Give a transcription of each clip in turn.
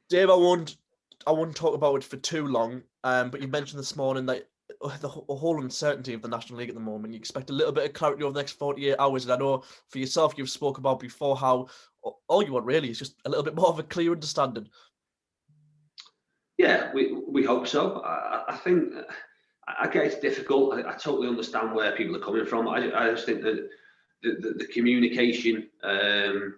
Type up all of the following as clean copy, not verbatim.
Dave, I won't talk about it for too long. But you mentioned this morning that the whole uncertainty of the National League at the moment. You expect a little bit of clarity over the next 48 hours. And I know for yourself, you've spoke about before how all you want really is just a little bit more of a clear understanding. Yeah, we hope so. I think, I get it's difficult. I totally understand where people are coming from. I just think that the communication, the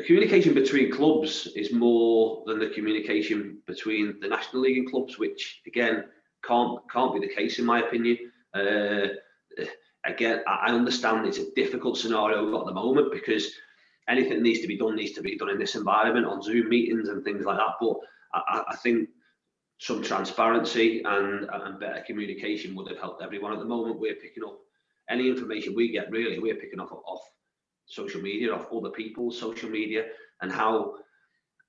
communication between clubs is more than the communication between the National League and clubs, which again can't be the case in my opinion. Again, I understand it's a difficult scenario we've got at the moment because anything that needs to be done in this environment on Zoom meetings and things like that. But I think some transparency and better communication would have helped everyone. At the moment, we're picking up any information we get, really, we're picking up off social media, off other people's social media, and how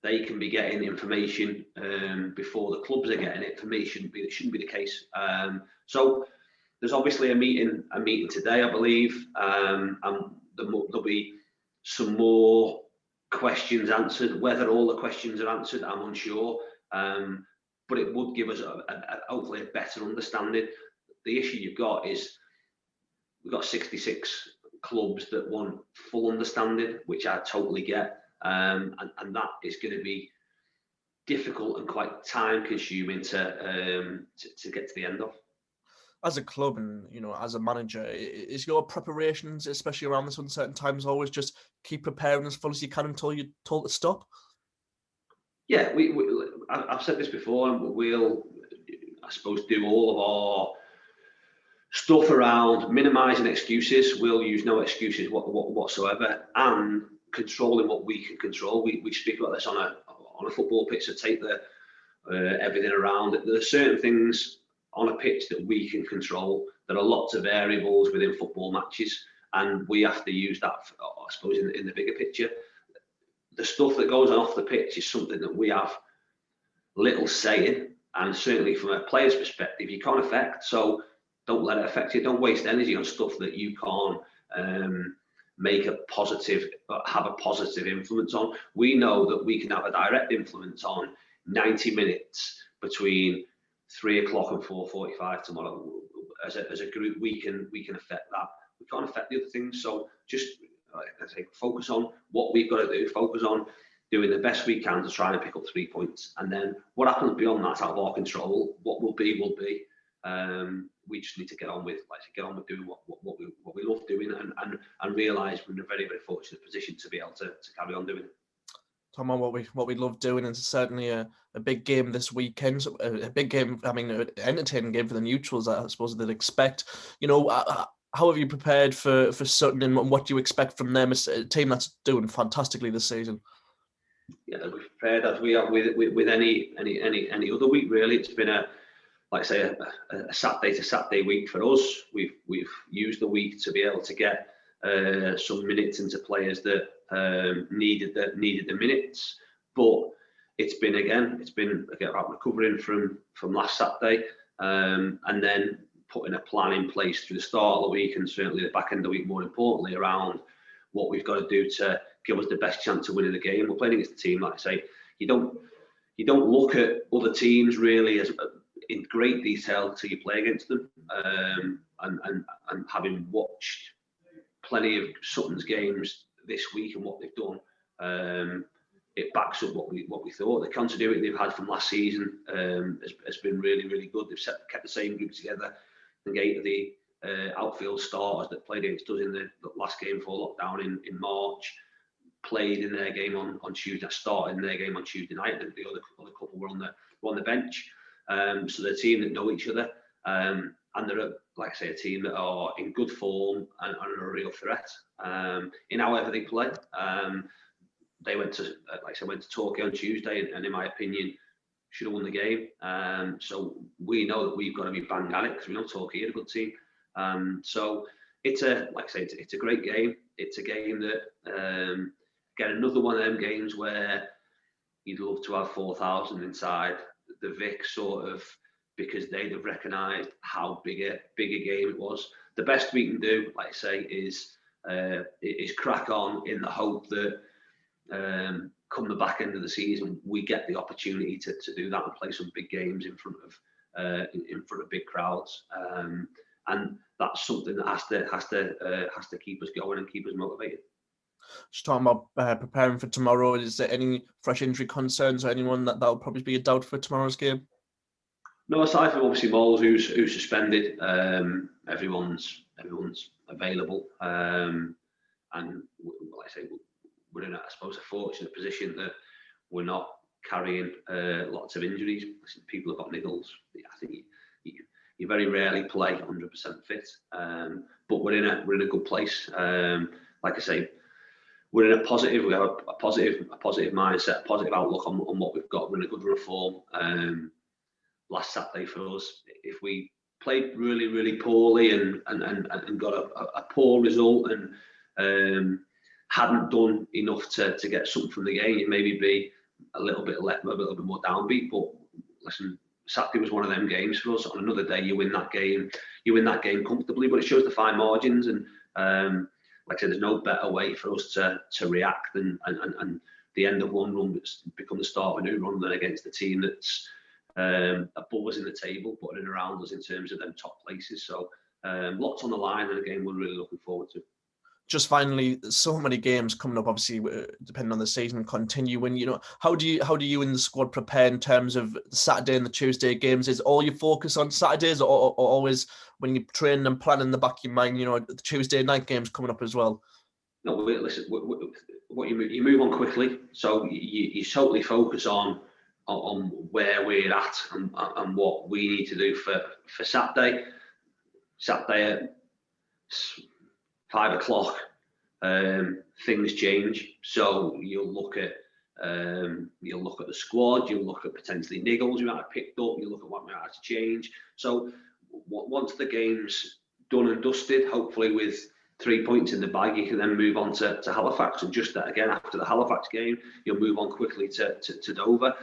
they can be getting information before the clubs are getting it. For me, it shouldn't be the case. So there's obviously a meeting today, I believe, and there'll be some more questions answered. Whether all the questions are answered, I'm unsure. But it would give us hopefully a better understanding. The issue you've got is we've got 66 clubs that want full understanding, which I totally get, and that is going to be difficult and quite time consuming to get to the end of. As a club and as a manager, is your preparations, especially around this uncertain times, always just keep preparing as full as you can until you're told to stop? Yeah, I've said this before, and we'll, I suppose, do all of our stuff around minimising excuses. We'll use no excuses whatsoever, and controlling what we can control. We speak about this on a football pitch, to take the everything around it. There are certain things on a pitch that we can control. There are lots of variables within football matches, and we have to use that, I suppose, in the bigger picture. The stuff that goes on off the pitch is something that we have little say in, and certainly from a player's perspective, you can't affect. So don't let it affect you. Don't waste energy on stuff that you can't have a positive influence on. We know that we can have a direct influence on 90 minutes between 3 o'clock and 4:45 tomorrow. As a group, we can affect that. We can't affect the other things. So just, I say, focus on what we've got to do. Focus on doing the best we can to try and pick up 3 points. And then what happens beyond that, out of our control. What will be, will be. We just need to get on with doing what we love doing, and realise we're in a very, very fortunate position to be able to carry on doing it. Talking about what we love doing, and certainly a big game this weekend. A big game, I mean, an entertaining game for the neutrals, I suppose they'd expect. How have you prepared for Sutton, and what do you expect from them? It's a team that's doing fantastically this season. Yeah, we've prepared as we have with any other week, really. It's been a Saturday to Saturday week for us. We've used the week to be able to get some minutes into players that needed the minutes. But it's been about recovering from last Saturday, and then putting a plan in place through the start of the week, and certainly the back end of the week, more importantly, around what we've got to do to give us the best chance of winning the game. We're playing against a team, like I say, you don't look at other teams really as in great detail until you play against them. And having watched plenty of Sutton's games this week and what they've done, it backs up what we thought. The continuity they've had from last season has been really, really good. They've kept the same group together. The 8 of the outfield starters that played against us in the last game before lockdown in March played in their game on Tuesday. Started in their game on Tuesday night, and the other couple were on the bench. So they're a team that know each other, and they're, like I say, a team that are in good form and are a real threat in however they play. They went to Torquay on Tuesday, and in my opinion, should have won the game. So we know that we've got to be bang at it, because we know Torquay are a good team. So it's a great game. It's a game that get another one of them games where you'd love to have 4,000 inside the Vic, sort of, because they'd have recognised how big a game it was. The best we can do, like I say, is crack on in the hope that come the back end of the season, we get the opportunity to do that and play some big games in front of big crowds, and that's something that has to keep us going and keep us motivated. Just talking about preparing for tomorrow, is there any fresh injury concerns or anyone that'll probably be a doubt for tomorrow's game? No, aside from obviously Moles, who's suspended, everyone's available, and like I say, we're in, I suppose, a fortunate position that we're not carrying lots of injuries. People have got niggles. I think you very rarely play 100% fit, but we're in a good place. Like I say, we're in a positive. We have a positive mindset, a positive outlook on what we've got. We're in a good run of form. Last Saturday for us, if we played really, really poorly and got a poor result and hadn't done enough to get something from the game, you'd maybe be a little bit more downbeat. But listen, Saturday was one of them games for us. On another day, you win that game comfortably, but it shows the fine margins. And like I said, there's no better way for us to react and the end of one run become the start of a new run than against a team that's above us in the table, but in around us in terms of them top places. So lots on the line, and a game we're really looking forward to. Just finally, so many games coming up, obviously, depending on the season continuing. How do you and the squad prepare in terms of the Saturday and the Tuesday games? Is all your focus on Saturdays, or always when you train and plan in the back of your mind, the Tuesday night games coming up as well? No, listen, what you move on quickly, so you totally focus on where we're at and what we need to do for Saturday. Saturday at 5 o'clock, things change. So you'll look at the squad, you'll look at potentially niggles you might have picked up, you'll look at what might have to change. So once the game's done and dusted, hopefully with 3 points in the bag, you can then move on to Halifax, and just that again after the Halifax game, you'll move on quickly to Dover.